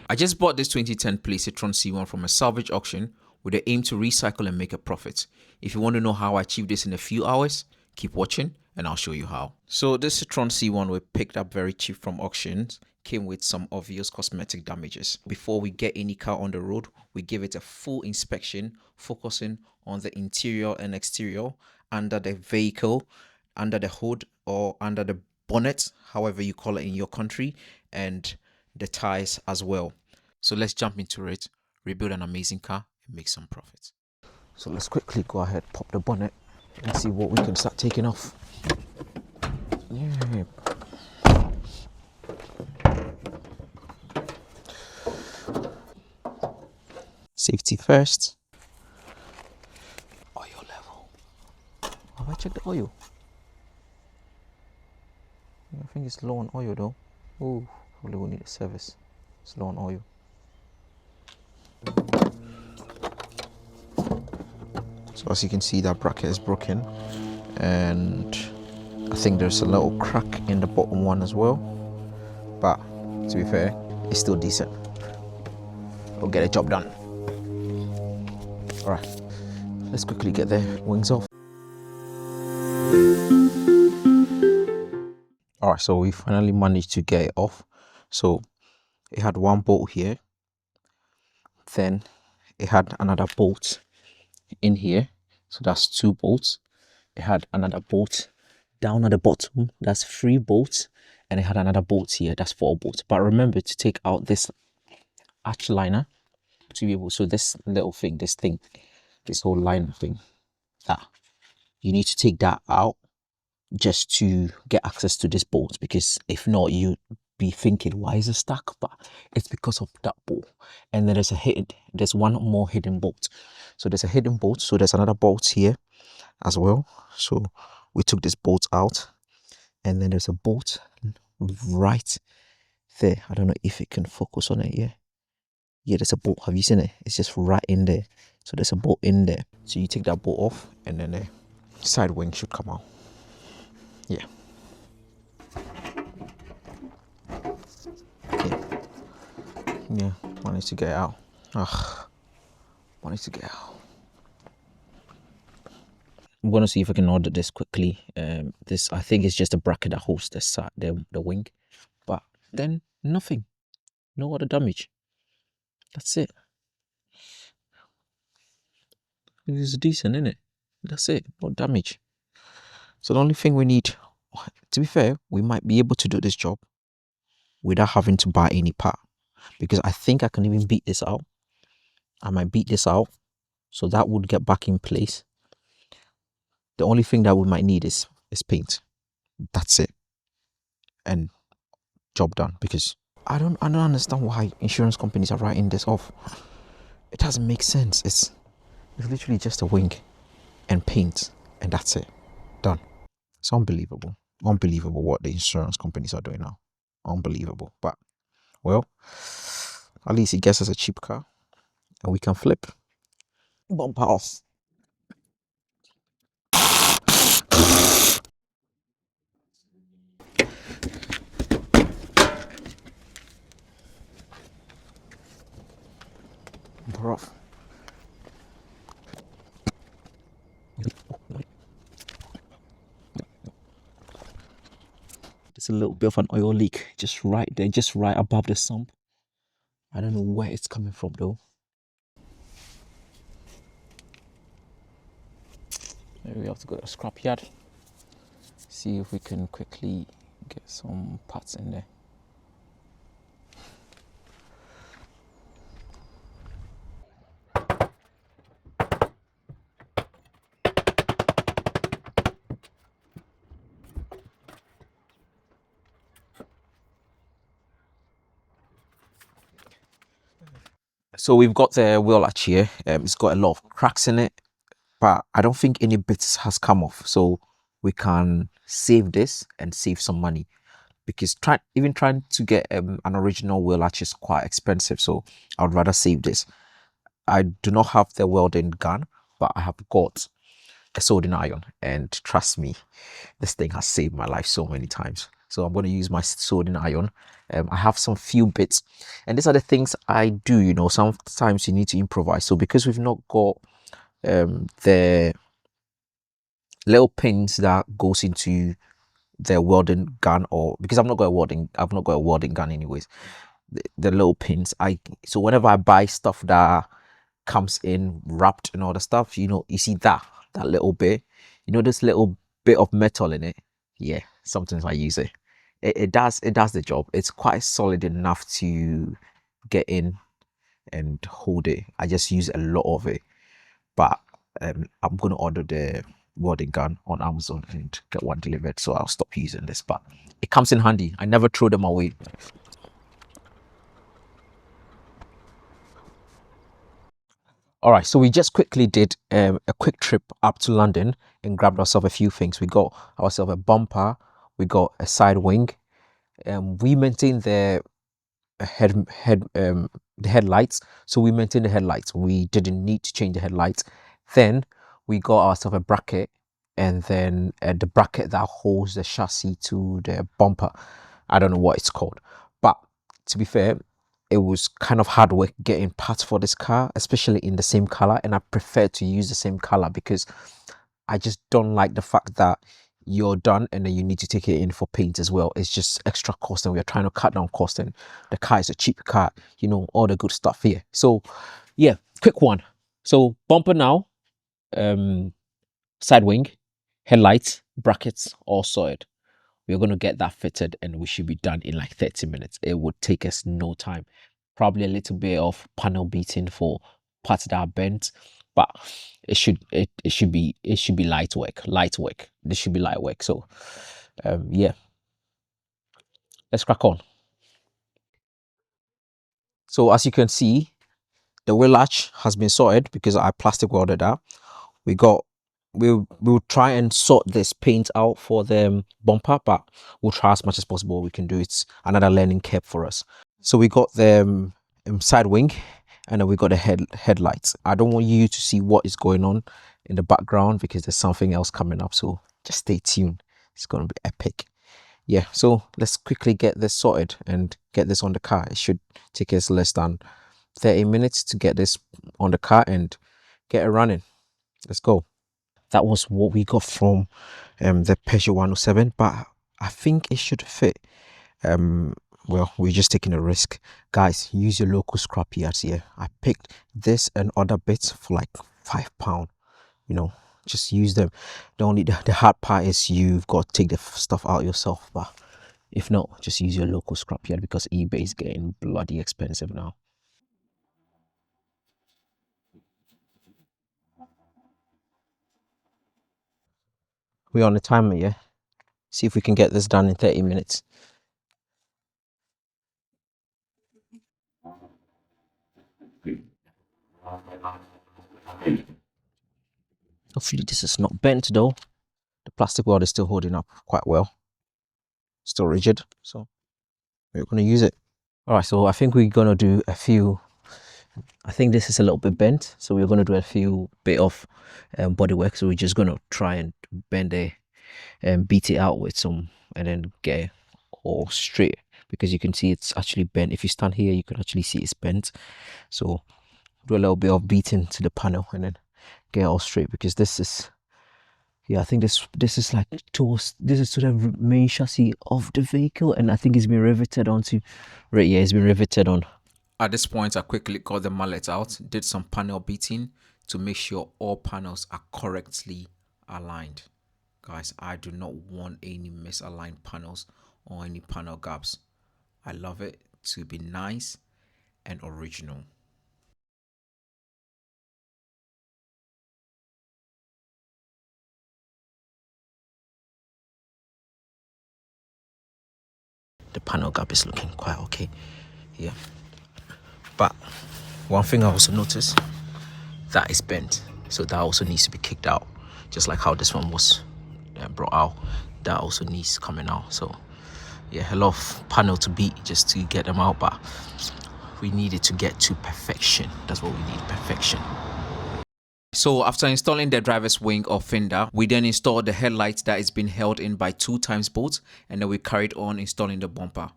I just bought this 2010 Citroen C1 from a salvage auction with the aim to recycle and make a profit. If you want to know how I achieved this in a few hours, keep watching and I'll show you how. So this Citroen C1 we picked up very cheap from auctions came with some obvious cosmetic damages. Before we get any car on the road, we give it a full inspection, focusing on the interior and exterior, under the vehicle, under the hood or under the bonnet, however you call it in your country, and the tires as well. So let's jump into it, rebuild an amazing car and make some profits. So let's quickly go ahead, pop the bonnet and see what we can start taking off. Yeah. Safety first. Oil level. Have I checked the oil? I think it's low on oil though. Oh, probably will need a service. It's low on oil. So as you can see, that bracket is broken, and I think there's a little crack in the bottom one as well. But to be fair, it's still decent. We'll get a job done. All right, let's quickly get the wings off. All right, so we finally managed to get it off. So it had one bolt here, then it had another bolt in here, so that's 2 bolts. It had another bolt down at the bottom, that's 3 bolts, and it had another bolt here, that's 4 bolts. But remember to take out this arch liner to be able, so this little thing, this whole liner thing, that you need to take that out just to get access to this bolt, because if not, you be thinking why is it stuck, but it's because of that bolt. And then there's one more hidden bolt. So there's a hidden bolt, so there's another bolt here as well. So we took this bolt out, and then there's a bolt right there. I don't know if it can focus on it. Yeah, there's a bolt. Have you seen it? It's just right in there. So there's a bolt in there. So you take that bolt off, and then the side wing should come out. Yeah. Yeah, managed to get it out. Managed to get it out. I'm gonna see if I can order this quickly. This, I think, is just a bracket that holds the side, the wing, but then nothing, no other damage. That's it. It is decent, isn't it? That's it, no damage. So the only thing we need, to be fair, we might be able to do this job without having to buy any part, because I think I can even beat this out. I might beat this out, so that would get back in place. The only thing that we might need is paint. That's it, and job done. Because I don't understand why insurance companies are writing this off. It doesn't make sense. It's literally just a wing and paint, and that's it, done. It's unbelievable what the insurance companies are doing now. Unbelievable. But well, at least it gets us a cheap car and we can flip. Bumper off. Bumper off. There's a little bit of an oil leak just right there, just right above the sump. I don't know where it's coming from though. Maybe we have to go to a scrap yard. See if we can quickly get some parts in there. So we've got the wheel latch here. It's got a lot of cracks in it, but I don't think any bits has come off. So we can save this and save some money, because even trying to get an original wheel latch is quite expensive. So I would rather save this. I do not have the welding gun, but I have got a soldering iron, and trust me, this thing has saved my life so many times. So I'm going to use my soldering iron. I have some few bits, and these are the things I do. You know, sometimes you need to improvise. So because we've not got the little pins that goes into the welding gun, or because I've not got a welding gun anyways. The little pins, so whenever I buy stuff that comes in wrapped and all the stuff, you know, you see that little bit, you know, this little bit of metal in it. Yeah, sometimes I use it. It does the job. It's quite solid enough to get in and hold it. I just use a lot of it, but I'm gonna order the welding gun on Amazon and get one delivered, so I'll stop using this. But it comes in handy. I never throw them away. All right, so we just quickly did a quick trip up to London and grabbed ourselves a few things. We got ourselves a bumper, we got a side wing, and we maintained the headlights. So we maintained the headlights. We didn't need to change the headlights. Then we got ourselves a bracket, and then the bracket that holds the chassis to the bumper. I don't know what it's called, but to be fair, it was kind of hard work getting parts for this car, especially in the same color. And I prefer to use the same color because I just don't like the fact that you're done and then you need to take it in for paint as well. It's just extra cost, and we're trying to cut down cost, and the car is a cheap car, you know, all the good stuff here. So yeah, quick one. So bumper now, side wing, headlights, brackets, all sorted. We're going to get that fitted and we should be done in like 30 minutes. It would take us no time. Probably a little bit of panel beating for parts that are bent, but it should be light work. This should be light work. So yeah, let's crack on. So as you can see, the wheel latch has been sorted because I plastic welded that. We got we'll try and sort this paint out for the bumper, but we'll try as much as possible we can do. It's another learning curve for us. So we got the side wing, and then we got the headlights. I don't want you to see what is going on in the background because there's something else coming up, so just stay tuned. It's going to be epic. Yeah, so let's quickly get this sorted and get this on the car. It should take us less than 30 minutes to get this on the car and get it running. Let's go. That was what we got from the Peugeot 107, but I think it should fit. Well, we're just taking a risk. Guys, use your local scrap yards here. I picked this and other bits for like £5. You know, just use them. The hard part is you've got to take the stuff out yourself, but if not, just use your local scrap yard because eBay is getting bloody expensive now. We're on the timer, yeah? See if we can get this done in 30 minutes. Hopefully this is not bent though. The plastic weld is still holding up quite well. Still rigid, so we're going to use it. All right, so I think we're going to do a few. I think this is a little bit bent, so we're going to do a few bit of body work. So we're just going to try and bend it and beat it out with some, and then get it all straight, because you can see it's actually bent. If you stand here, you can actually see it's bent. So do a little bit of beating to the panel and then get it all straight, because this is, yeah, I think this is like this is to the main chassis of the vehicle, and I think it's been riveted onto, right, yeah, it's been riveted on. At this point, I quickly got the mallet out, did some panel beating to make sure all panels are correctly aligned. Guys, I do not want any misaligned panels or any panel gaps. I love it to be nice and original. The panel gap is looking quite okay, yeah. But one thing I also noticed, that is bent, so that also needs to be kicked out, just like how this one was brought out. That also needs coming out. So yeah, a lot of panel to beat just to get them out, but we needed to get to perfection. That's what we need, perfection. So after installing the driver's wing or fender, we then installed the headlight that is being held in by 2x bolts, and then we carried on installing the bumper.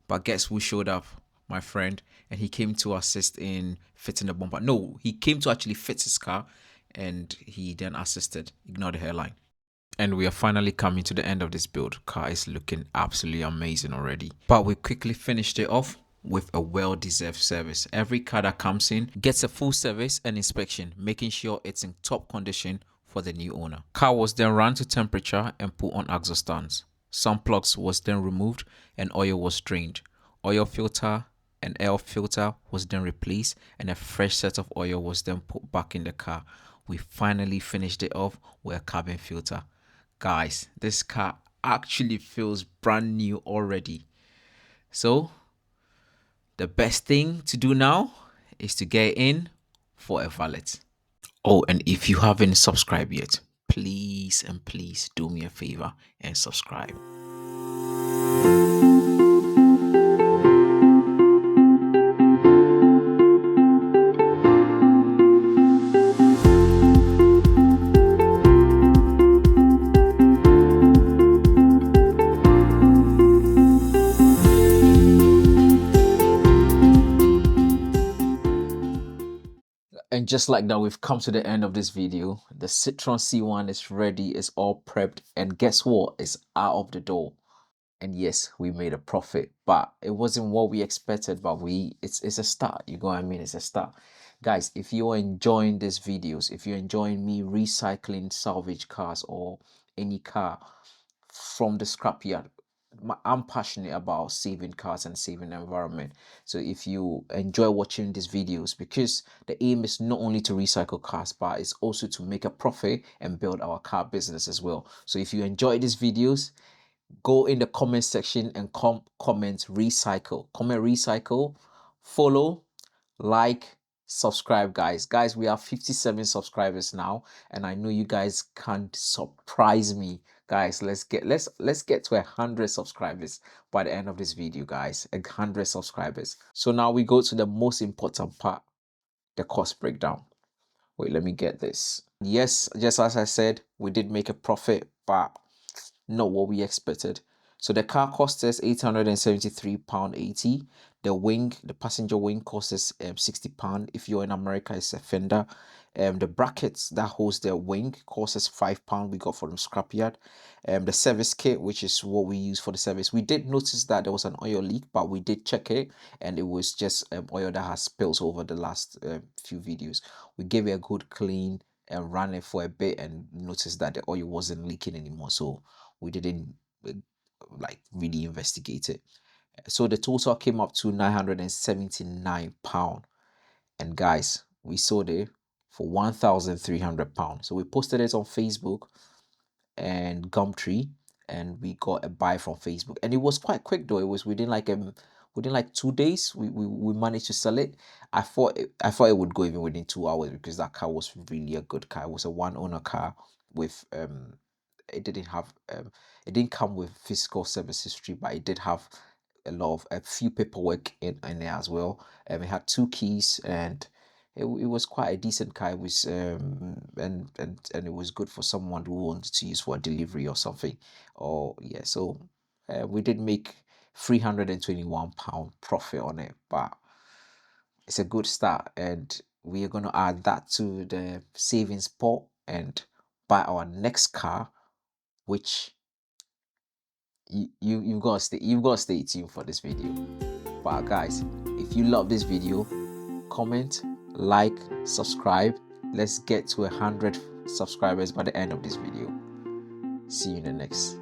But guess who showed up? My friend, and he came to assist in fitting the bumper. No, he came to actually fit his car, and he then assisted. Ignore the hairline. And we are finally coming to the end of this build. Car is looking absolutely amazing already. But we quickly finished it off with a well-deserved service. Every car that comes in gets a full service and inspection, making sure it's in top condition for the new owner. Car was then run to temperature and put on exhaust stands. Some plugs was then removed and oil was drained. Oil filter and air filter was then replaced, and a fresh set of oil was then put back in the car. We finally finished it off with a cabin filter. Guys, this car actually feels brand new already. So the best thing to do now is to get in for a valet. Oh, and if you haven't subscribed yet, please and please do me a favor and subscribe. And just like that, we've come to the end of this video. The Citroen C1 is ready, it's all prepped, and guess what? It's out of the door. And yes, we made a profit, but it wasn't what we expected, but it's a start. You know what I mean? It's a start. Guys, if you're enjoying these videos, if you're enjoying me recycling salvage cars or any car from the scrapyard, I'm passionate about saving cars and saving the environment. So if you enjoy watching these videos, because the aim is not only to recycle cars, but it's also to make a profit and build our car business as well. So if you enjoy these videos, go in the comment section and comment recycle. Comment recycle, follow, like, subscribe, guys. We have 57 subscribers now, and I know you guys can surprise me. Guys, let's get to 100 subscribers by the end of this video, guys. 100 subscribers. So now we go to the most important part, the cost breakdown. Wait, let me get this. Yes, just as I said, we did make a profit, but not what we expected. So the car cost us £873.80. The wing, the passenger wing, costs us £60. If you're in America, it's a fender. The brackets that holds the wing costs us £5. We got from the scrapyard. The service kit, which is what we use for the service, we did notice that there was an oil leak, but we did check it, and it was just oil that has spilled over the last few videos. We gave it a good clean and ran it for a bit, and noticed that the oil wasn't leaking anymore. So we didn't like really investigate it. So the total came up to £979. And guys, we sold it for £1,300. So we posted it on Facebook and Gumtree, and we got a buy from Facebook. And it was quite quick though. It was within like 2 days we managed to sell it. I thought it would go even within 2 hours, because that car was really a good car. It was a one owner car with it didn't have it didn't come with physical service history, but it did have a few paperwork in there as well. It had 2 keys, and it was quite a decent car. It was and it was good for someone who wanted to use for a delivery or something. Or yeah, so we did make £321 profit on it, but it's a good start, and we are going to add that to the savings pot and buy our next car, which you've got to stay tuned for this video. But guys, if you love this video, comment, like, subscribe. Let's get to 100 subscribers by the end of this video. See you in the next.